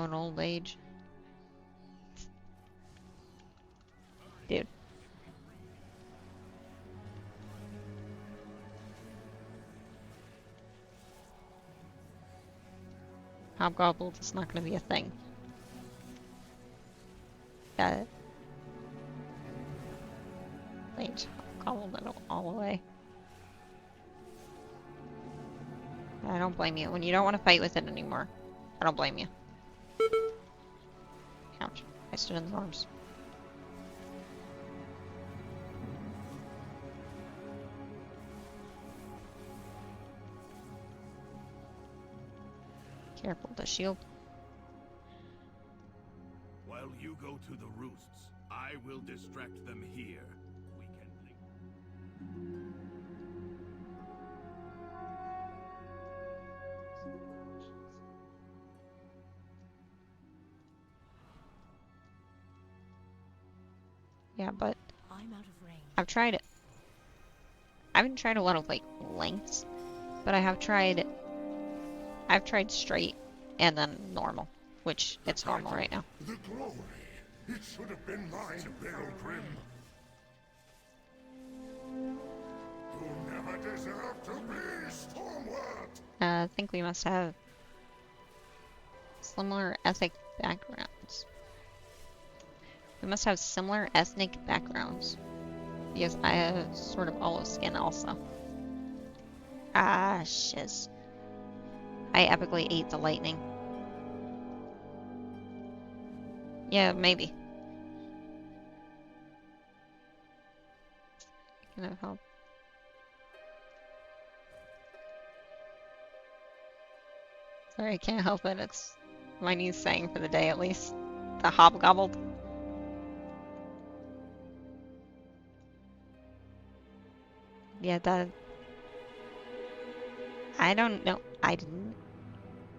an old age. Dude. Hobgoblin is not going to be a thing. Got it. Wait, Hobgoblin it all the way. I don't blame you. When you don't want to fight with it anymore, I don't blame you. Ouch. I stood in the arms. Careful, the shield. While you go to the roosts, I will distract them here. We can link. Yeah, but I'm out of range. I've tried it. I haven't tried a lot of like lengths, but I've tried straight and then normal, which it's normal right now. The glory. It should have been mine, Pilgrim. You never deserved to be Stormward. I think we must have similar ethnic backgrounds. We must have similar ethnic backgrounds. Because I have sort of olive skin also. Ah, shiz. I epically ate the lightning. Yeah, maybe. Can I help? Sorry, I can't help it. It's my new saying for the day, at least. The hobgobbled. Yeah, that... I don't know. I didn't...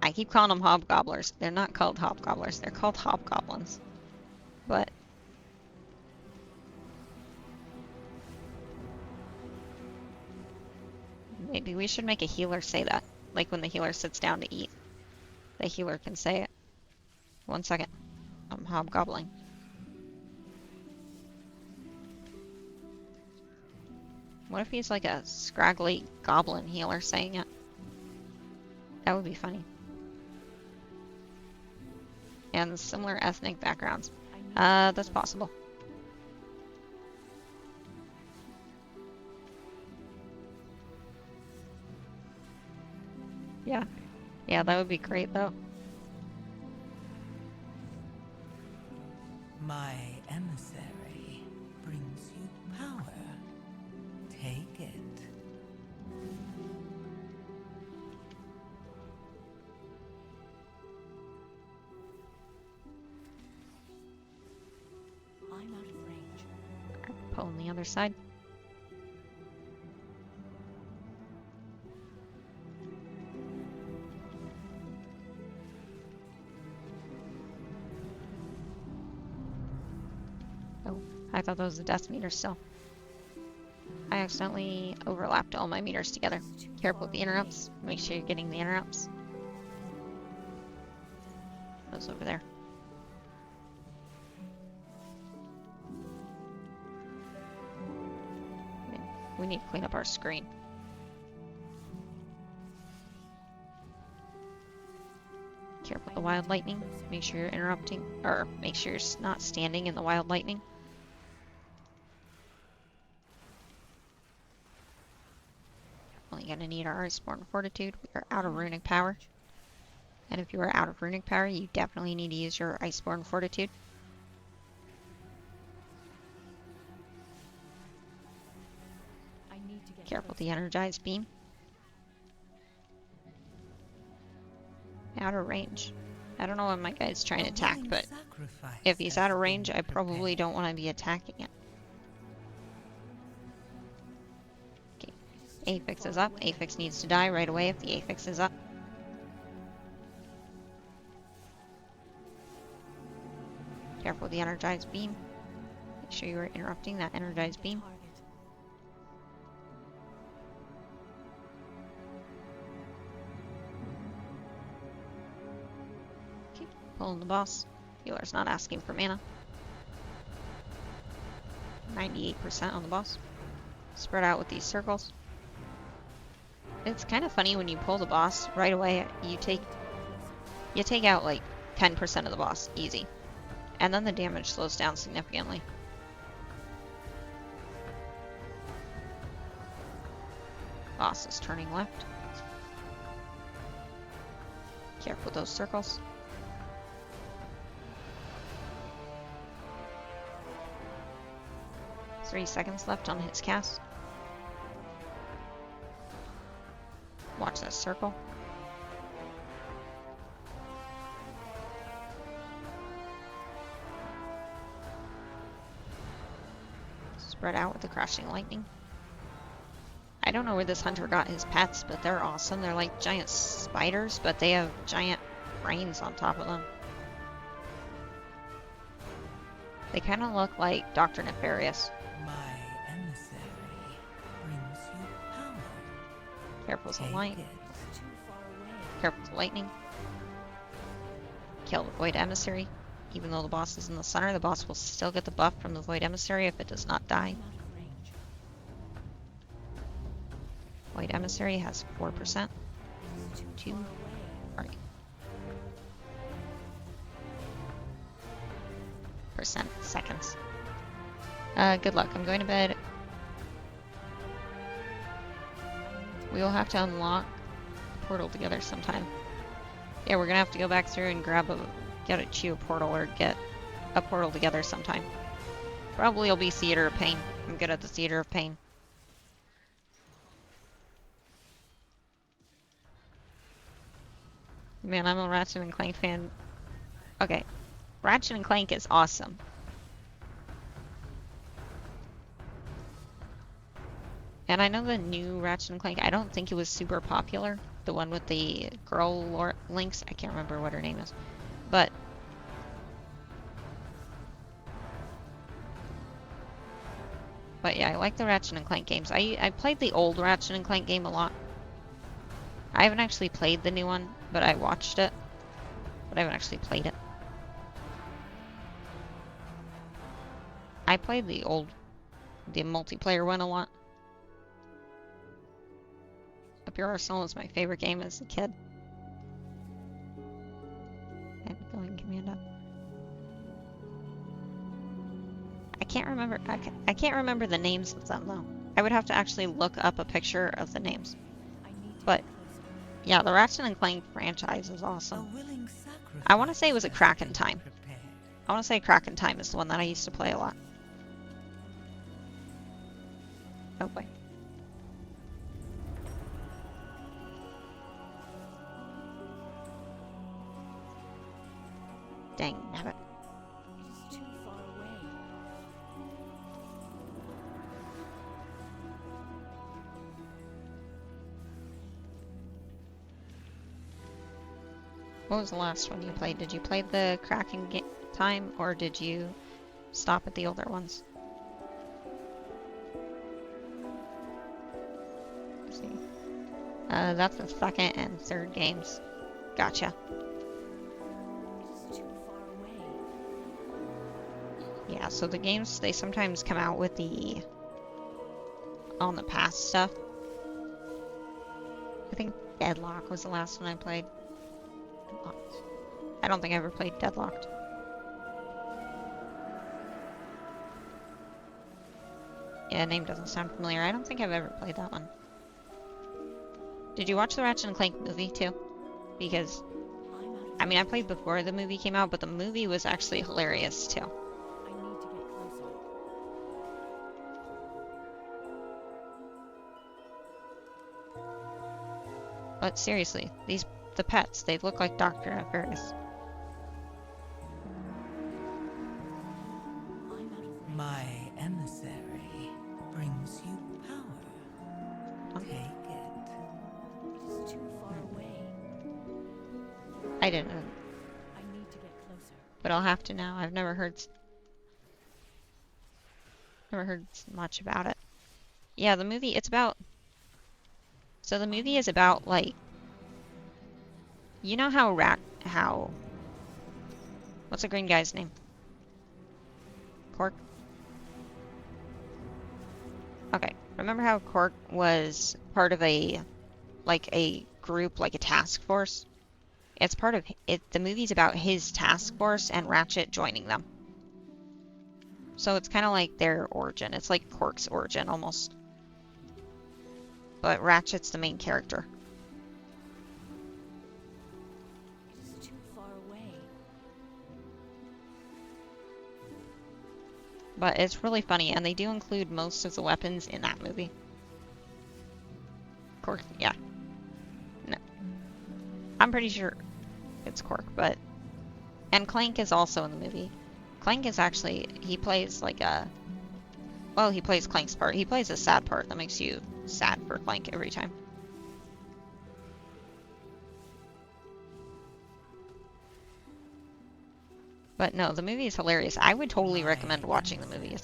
I keep calling them hobgobblers. They're not called hobgobblers. They're called hobgoblins. But... maybe we should make a healer say that. Like when the healer sits down to eat. The healer can say it. 1 second. I'm hobgobbling. What if he's like a scraggly goblin healer saying it? That would be funny. And similar ethnic backgrounds. That's possible. Yeah. Yeah, that would be great though. My emissary brings you power. Take it. I'm out of range. Pull on the other side. Oh, I thought that was the death meter still. I accidentally overlapped all my meters together. Careful with the interrupts. Make sure you're getting the interrupts. Those over there. We need to clean up our screen. Careful with the wild lightning. Make sure you're interrupting, or make sure you're not standing in the wild lightning. Only gonna need our Iceborne Fortitude. We are out of runic power. And if you are out of runic power, you definitely need to use your Iceborne Fortitude. I need to get Careful with the energized beam. Out of range. I don't know when my guy's trying to attack, but if he's out of range, I probably don't want to be attacking it. Okay, Aphix is up. Aphix needs to die right away if the Aphix is up. Careful with the energized beam. Make sure you are interrupting that energized beam. Pulling the boss. Healer's not asking for mana. 98% on the boss. Spread out with these circles. It's kind of funny when you pull the boss right away. You take out like 10% of the boss easy, and then the damage slows down significantly. Boss is turning left. Careful with those circles. Three seconds left on his cast. Watch that circle. Spread out with the crashing lightning. I don't know where this hunter got his pets, but they're awesome. They're like giant spiders, but they have giant brains on top of them. They kind of look like Dr. Nefarious. My emissary brings you power. Careful with the Take light. it. It's too far away. Careful with the lightning. Kill the Void Emissary. Even though the boss is in the center, the boss will still get the buff from the Void Emissary if it does not die. I'm out of range. Void Emissary has 4%. It's too Two. far away. Right. Percent seconds. Good luck. I'm going to bed. We will have to unlock the portal together sometime. Yeah, we're gonna have to go back through and get a chew portal or get a portal together sometime. Probably it'll be Theater of Pain. I'm good at the Theater of Pain. Man, I'm a Ratchet and Clank fan. Okay, Ratchet and Clank is awesome. And I know the new Ratchet and Clank, I don't think it was super popular. The one with the girl Lynx, I can't remember what her name is. But yeah, I like the Ratchet and Clank games. I played the old Ratchet and Clank game a lot. I haven't actually played the new one, but I watched it. But I haven't actually played it. I played the multiplayer one a lot. Up Your Arsenal was my favorite game as a kid. I'm going command up. I can't remember. I can't remember the names of them though. I would have to actually look up a picture of the names. I need to But get closer. yeah, the Ratchet and Clank franchise is A awesome. willing sacrifice. I want to say it was a Kraken Time. Prepared. I want to say Kraken Time is the one that I used to play a lot. Oh boy. Dang nabbit. It is too far away. What was the last one you played? Did you play the Kraken Time or did you stop at the older ones? Let's see. That's the second and third games. Gotcha. It is too far away. Yeah, so the games, they sometimes come out with the on the past stuff. I think Deadlock was the last one I played. Deadlocked. I don't think I ever played Deadlocked. Yeah, name doesn't sound familiar. I don't think I've ever played that one. Did you watch the Ratchet and Clank movie too? Because, I'm out of I mean, I played before the movie came out, but the movie was actually hilarious too. I need to get closer. But seriously, the pets, they look like Dr. Nefarious. I'm out of range. My emissary brings you power. Take it. It is too far away. I didn't know, I need to get closer. but I'll have to now. I've never heard much about it. Yeah, the movie, it's about... So the movie is about, like... You know how What's the green guy's name? Cork? Okay. Remember how Cork was part of a group, like a task force? It's part of it. The movie's about his task force and Ratchet joining them. So it's kind of like their origin. It's like Cork's origin almost. But Ratchet's the main character. It is too far away. But it's really funny, and they do include most of the weapons in that movie. Cork, yeah. No. I'm pretty sure it's Cork, but... And Clank is also in the movie. Clank is actually... He plays like a... Well, he plays Clank's part. He plays a sad part that makes you sad for Clank every time. But no, the movie is hilarious. I would totally recommend watching the movie.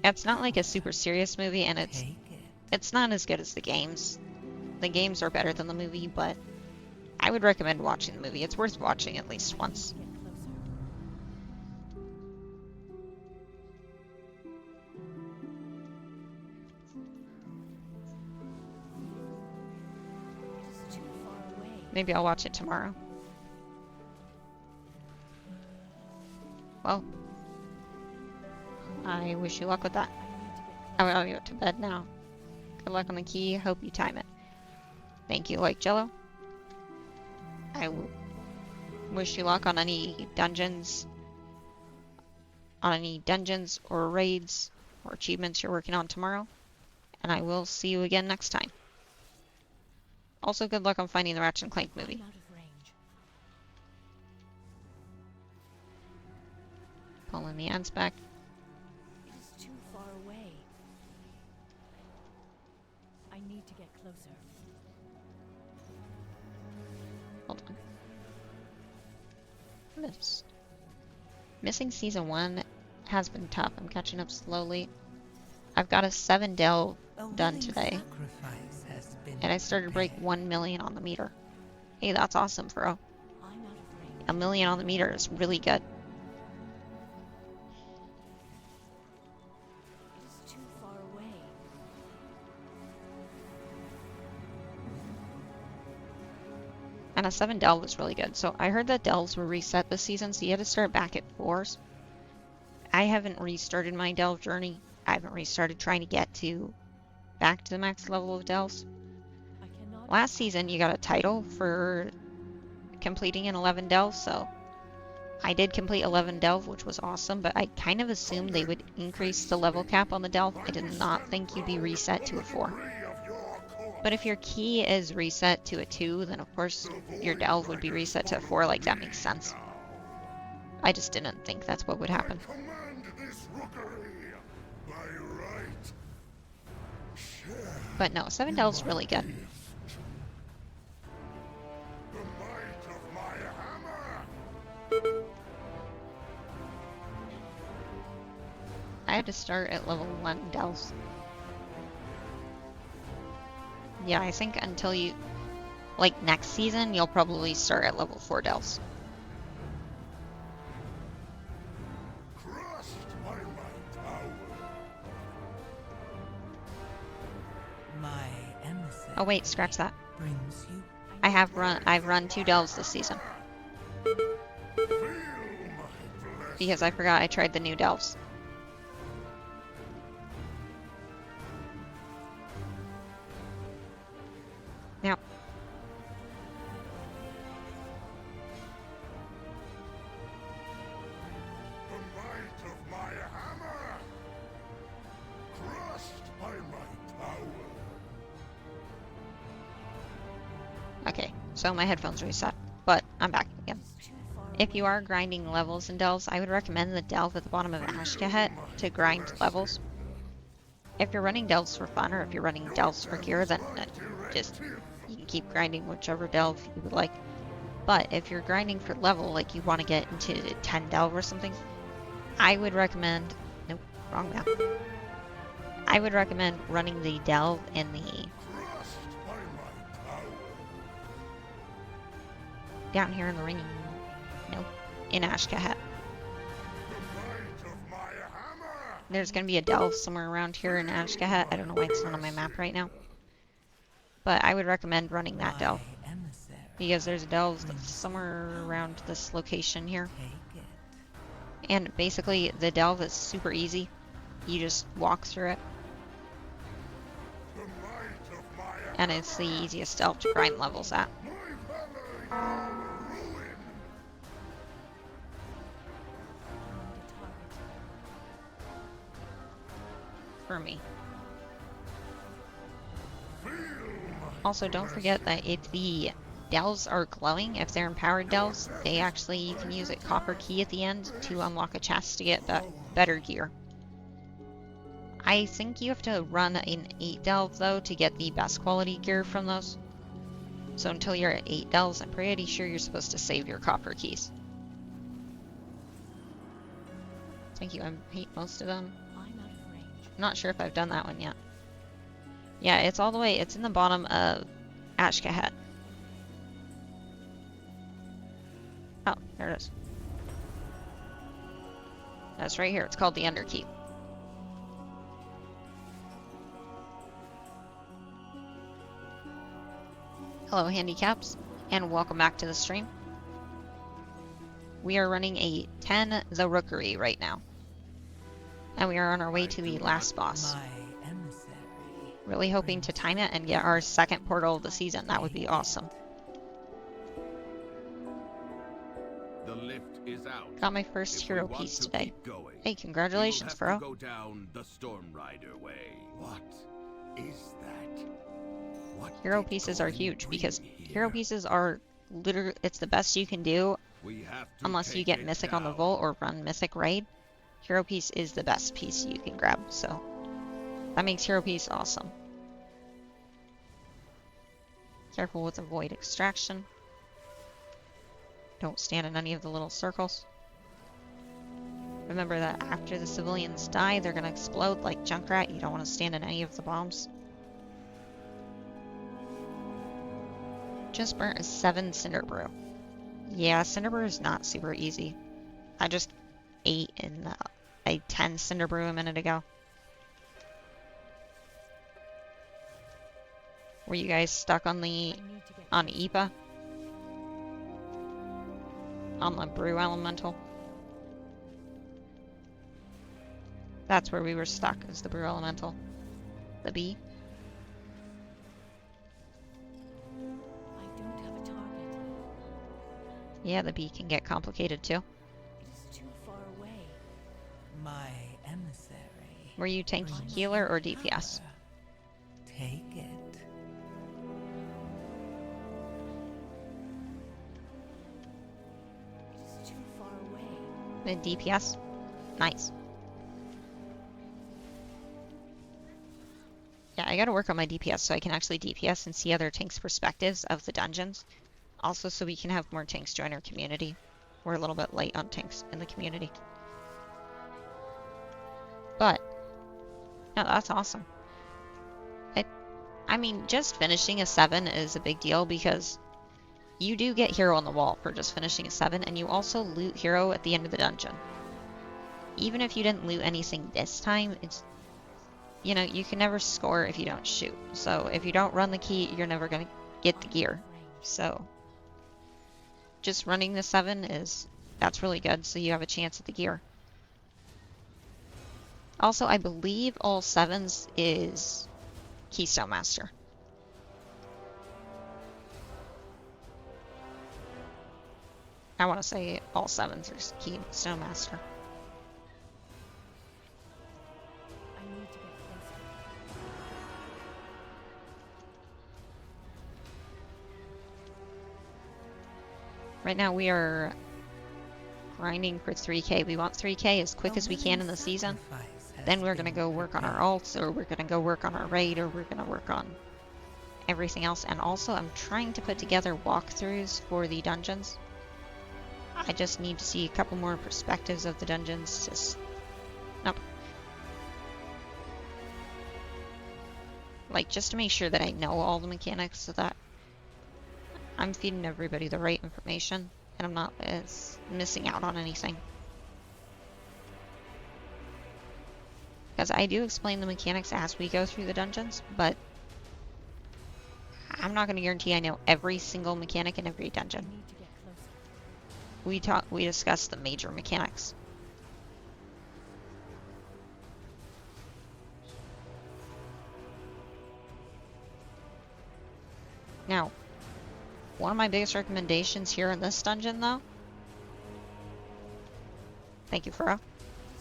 It's not like a super serious movie, and it's not as good as the games. The games are better than the movie, but I would recommend watching the movie. It's worth watching at least once. Get closer. It is too far away. Maybe I'll watch it tomorrow. Well, I wish you luck with that. I need to get closer. I'll go to bed now. Good luck on the key. Hope you time it. Thank you, like Jello. I wish you luck on any dungeons. On any dungeons or raids or achievements you're working on tomorrow. And I will see you again next time. Also, good luck on finding the Ratchet and Clank movie. I'm out of range. Pulling the ants back. It is too far away. I need to get closer. Hold on. Missing season 1 has been tough. I'm catching up slowly. I've got a 7 delve done today. And I started to break 1 million on the meter. Hey, that's awesome, bro. I'm out of range. 1 million on the meter is really good. It is too far away. And a 7 delve was really good. So I heard that delves were reset this season, so you had to start back at 4s. I haven't restarted my delve journey. I haven't restarted trying to get back to the max level of delves. I cannot. Last season you got a title for completing an 11 delve, so I did complete 11 delve, which was awesome, but I kind of assumed they would increase the level cap on the delve. I did not think you'd be reset to a 4. But if your key is reset to a 2, then of course your delve would be reset to a 4, like that makes sense. I just didn't think that's what would happen. Command this rookery by right. But no, 7 delve's really good. The might of my hammer. I had to start at level 1 delves. Yeah, I think until you... Like, next season, you'll probably start at level 4 delves. Crushed by my tower. My emissary Oh wait, scratch that. brings you I've run 2 delves this season. Feel my blessing. Because I forgot I tried the new delves. Now, The might of my hammer. Crushed by my tower. okay, so my headphones reset, but I'm back again. It is too far If you away. are grinding levels in delves, I would recommend the delve at the bottom of Ashkahet to grind levels. If you're running delves for fun, or if you're running delves for gear, then just you can keep grinding whichever delve you would like. But if you're grinding for level, like you want to get into 10 delve or something, I would recommend... Nope, wrong map. I would recommend running the delve in the... Crushed by my tower. down here in the ring. Nope. in Ashkahet. There's going to be a delve somewhere around here in Ashkahet. I don't know why it's not on my map right now. But I would recommend running that delve. Because there's a delve that's somewhere around this location here. And basically, the delve is super easy. You just walk through it. And it's the easiest delve to grind levels at. For me. Also, don't forget that if the delves are glowing, if they're empowered delves, you can use a copper key at the end to unlock a chest to get better gear. I think you have to run an 8 delve though to get the best quality gear from those. So until you're at 8 delves, I'm pretty sure you're supposed to save your copper keys. Thank you, I hate most of them. I'm not sure if I've done that one yet. Yeah, it's all the way, it's in the bottom of Ashkahet. Oh, there it is. That's right here, it's called the Underkeep. Hello handicaps, and welcome back to the stream. We are running a 10 the Rookery right now. And we are on our way to the last boss. Really hoping to time it and get our second portal of the season. That would be awesome. The lift is out. Got my first hero piece today. Hey, congratulations, bro. Go down the Storm Rider way. What is that? What hero pieces are huge because hero pieces are literally, it's the best you can do unless you get Mythic on the Vault or run Mythic Raid. Hero piece is the best piece you can grab, so that makes hero piece awesome. Careful with the void extraction. Don't stand in any of the little circles. Remember that after the civilians die, they're going to explode like Junkrat. You don't want to stand in any of the bombs. Just burnt a 7 Cinder Brew. Yeah, Cinder Brew is not super easy. I just ate in a 10 Cinder Brew a minute ago. Were you guys stuck on IPA? On the Brew Elemental? That's where we were stuck, is the Brew Elemental. The bee. I don't have a target. Yeah, the bee can get complicated too. It is too far away. My emissary. Were you tank healer or DPS? Take it. It is too far away. Mid DPS? Nice. Yeah, I gotta work on my DPS so I can actually DPS and see other tanks' perspectives of the dungeons. Also so we can have more tanks join our community. We're a little bit light on tanks in the community. But, no, that's awesome. I mean, just finishing a 7 is a big deal because you do get hero on the wall for just finishing a 7, and you also loot hero at the end of the dungeon. Even if you didn't loot anything this time, it's, you know, you can never score if you don't shoot. So if you don't run the key, you're never going to get the gear. So just running the 7 that's really good, so you have a chance at the gear. Also, I believe all 7s is Keystone Master. I want to say all 7s are Keystone Master. I need to get closer. Right now we are grinding for 3k. We want 3k as quick as we can in the season. Then we're going to go work on our alts, or we're going to go work on our raid, or we're going to work on everything else. And also, I'm trying to put together walkthroughs for the dungeons. I just need to see a couple more perspectives of the dungeons. Just to make sure that I know all the mechanics so that I'm feeding everybody the right information and I'm not missing out on anything. Because I do explain the mechanics as we go through the dungeons, but I'm not going to guarantee I know every single mechanic in every dungeon. I need to get closer. We discuss the major mechanics. Now, one of my biggest recommendations here in this dungeon, though. Thank you, Furrow.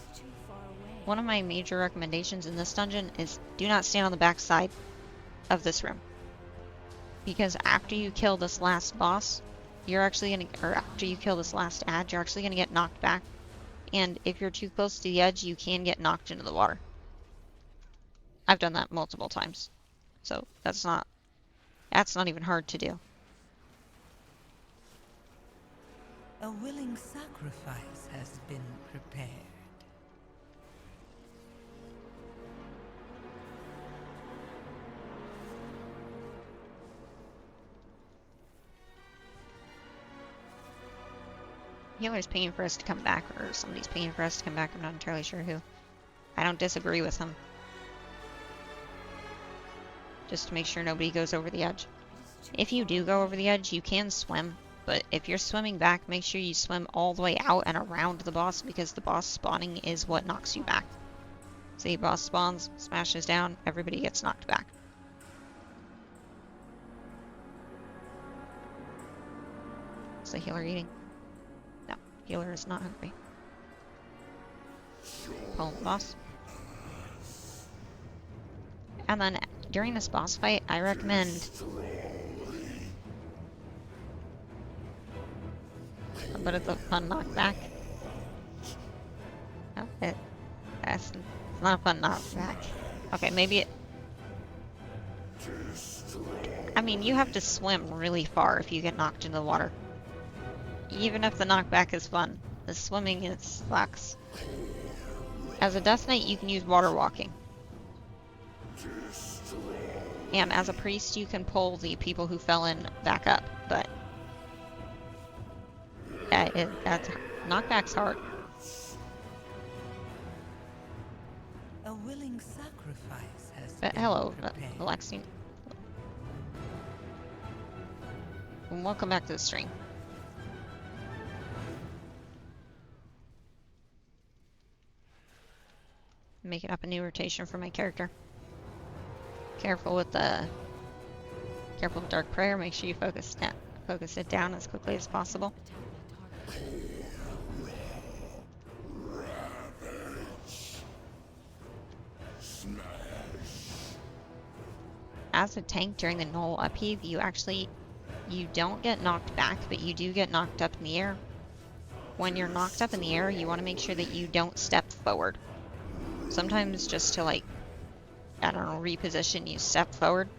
It's too far away. One of my major recommendations in this dungeon is do not stand on the back side of this room. Because after you kill this last boss, you're actually gonna, or after you kill this last ad, you're actually gonna get knocked back. And if you're too close to the edge, you can get knocked into the water. I've done that multiple times. So that's not even hard to do. A willing sacrifice has been prepared. Healer's paying for us to come back, or somebody's paying for us to come back. I'm not entirely sure who. I don't disagree with him. Just to make sure nobody goes over the edge. If you do go over the edge, you can swim. But if you're swimming back, make sure you swim all the way out and around the boss, because the boss spawning is what knocks you back. See, boss spawns, smashes down, everybody gets knocked back. Is the healer eating? No, healer is not hungry. Pull the boss. And then during this boss fight, I recommend a bit of the fun knockback. No, it's not a fun knockback. Okay, maybe it... I mean, you have to swim really far if you get knocked into the water. Even if the knockback is fun, the swimming sucks. As a Death Knight, you can use water walking. And as a priest, you can pull the people who fell in back up, but knockback's hard. A willing sacrifice has But been hello, prepared. Alexi. And welcome back to the stream. Making up a new rotation for my character. Careful with Dark Prayer. Make sure you focus it down as quickly as possible. Attack that target. As a tank during the null upheave, you don't get knocked back, but you do get knocked up in the air. When you're knocked up in the air, you want to make sure that you don't step forward. Sometimes just to, like, I don't know, reposition, you step forward.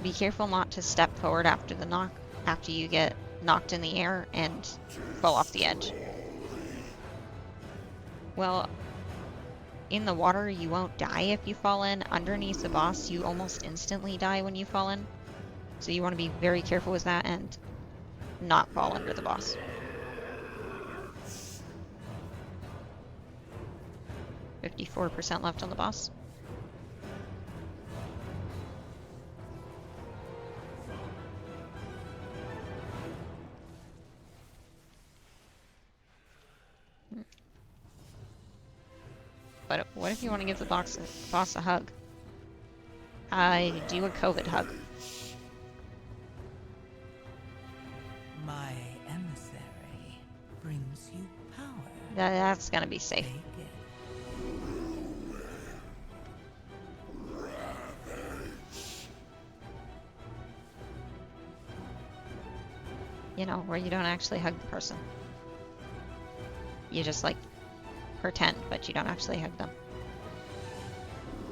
Be careful not to step forward after you get knocked in the air and fall off the edge. Well, in the water, you won't die if you fall in. Underneath the boss, you almost instantly die when you fall in. So you want to be very careful with that and not fall under the boss. %left on the boss. But what if you want to give the boss a hug? I do a COVID hug. My emissary brings you power. That's gonna be safe. Take it. You know, where you don't actually hug the person. You just, like, pretend, but you don't actually hug them.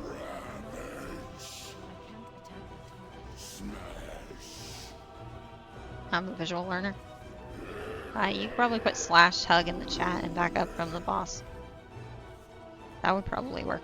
I can't attack that target. I'm a visual learner. You could probably put /hug in the chat and back up from the boss. That would probably work.